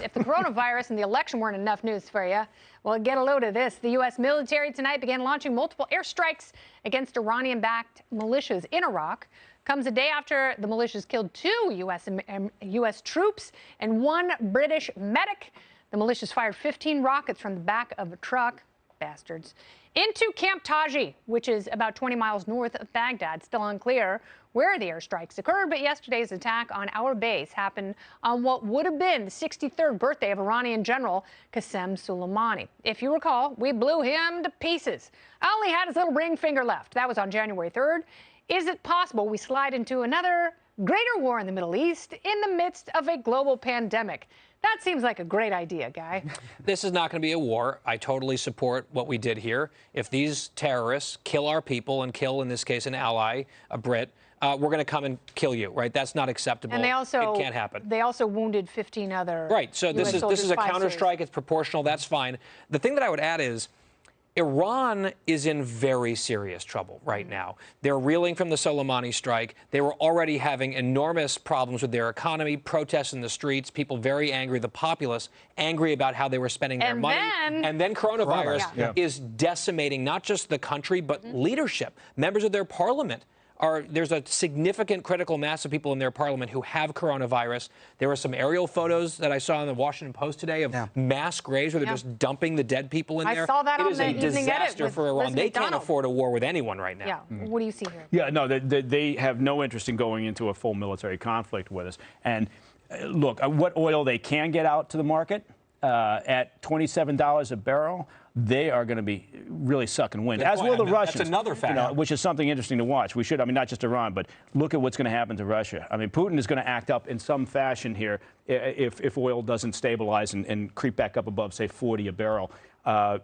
If the coronavirus and the election weren't enough news for you, well, get a load of this. The U.S. military tonight began launching multiple airstrikes against Iranian-backed militias in Iraq. Comes a day after the militias killed 2 U.S. troops and 1 British medic. The militias fired 15 rockets from the back of a truck. Bastards. Into Camp Taji, which is about 20 miles north of Baghdad. Still unclear where the airstrikes occurred, but yesterday's attack on our base happened on what would have been the 63rd birthday of Iranian General Qasem Soleimani. If you recall, we blew him to pieces. I only had his little ring finger left. That was on January 3rd. Is it possible we slide into another greater war in the Middle East in the midst of a global pandemic? That seems like a great idea, Guy. This is not going to be a war. I totally support what we did here. If these terrorists kill our people and kill, in this case, an ally, a Brit, we're going to come and kill you, right? That's not acceptable. And they also, it can't happen. They also wounded 15 other Right. So this is a counterstrike. It's proportional. That's fine. The thing that I would add is Iran is in very serious trouble right now. They're reeling from the Soleimani strike. They were already having enormous problems with their economy, protests in the streets, people very angry, the populace angry about how they were spending their money. And then coronavirus is decimating not just the country, but leadership, members of their parliament. There's a significant critical mass of people in their parliament who have coronavirus. There were some aerial photos that I saw in the Washington Post today of mass graves where they're just dumping the dead people in there. I saw that on the It is a disaster for Iran. They can't afford a war with anyone right now. Yeah. What do you see here? Yeah, no, they have no interest in going into a full military conflict with us. And look, what oil they can get out to the market at $27 a barrel, they are going to be really sucking wind, as will the Russians. That's another factor. Which is something interesting to watch. We should, I mean, not just Iran, but look at what's going to happen to Russia. I mean, Putin is going to act up in some fashion here if oil doesn't stabilize and creep back up above, say, 40 a barrel.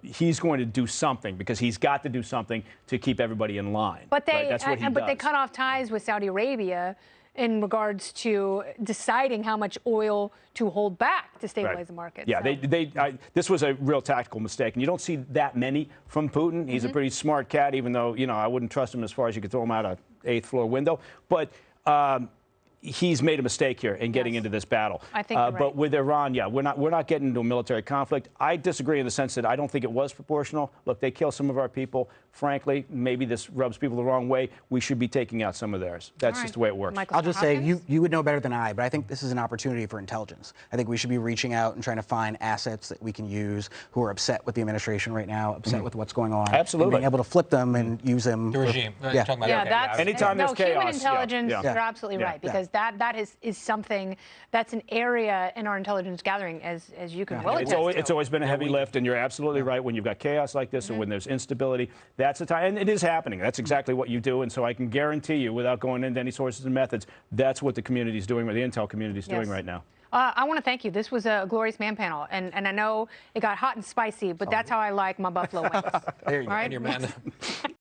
He's going to do something because he's got to do something to keep everybody in line. But they, right? That's what he does. But they cut off ties with Saudi Arabia in regards to deciding how much oil to hold back to stabilize the market. Yeah, so. This was a real tactical mistake, and you don't see that many from Putin. He's a pretty smart cat, even though, you know, I wouldn't trust him as far as you could throw him out an 8th floor window. But he's made a mistake here in getting into this battle. I think you're right. But with Iran, yeah, we're not getting into a military conflict. I disagree in the sense that I don't think it was proportional. Look, they kill some of our people. Frankly, maybe this rubs people the wrong way. We should be taking out some of theirs. That's just the way it works. I'll just say, you would know better than I, but I think this is an opportunity for intelligence. I think we should be reaching out and trying to find assets that we can use who are upset with the administration right now, upset with what's going on. Absolutely. And being able to flip them and use them. The regime. Anytime there's chaos. Human intelligence, you're absolutely right, because that is something that's an area in our intelligence gathering, as you can well attest to. It's always been a heavy lift, and you're absolutely right. When you've got chaos like this, or when there's instability, that's the time, and it is happening. That's exactly what you do, and so I can guarantee you, without going into any sources and methods, that's what the community is doing, or the intel community is doing right now. I want to thank you. This was a glorious man panel, and I know it got hot and spicy, but that's how I like my buffalo wings. There you go. All right? And your man.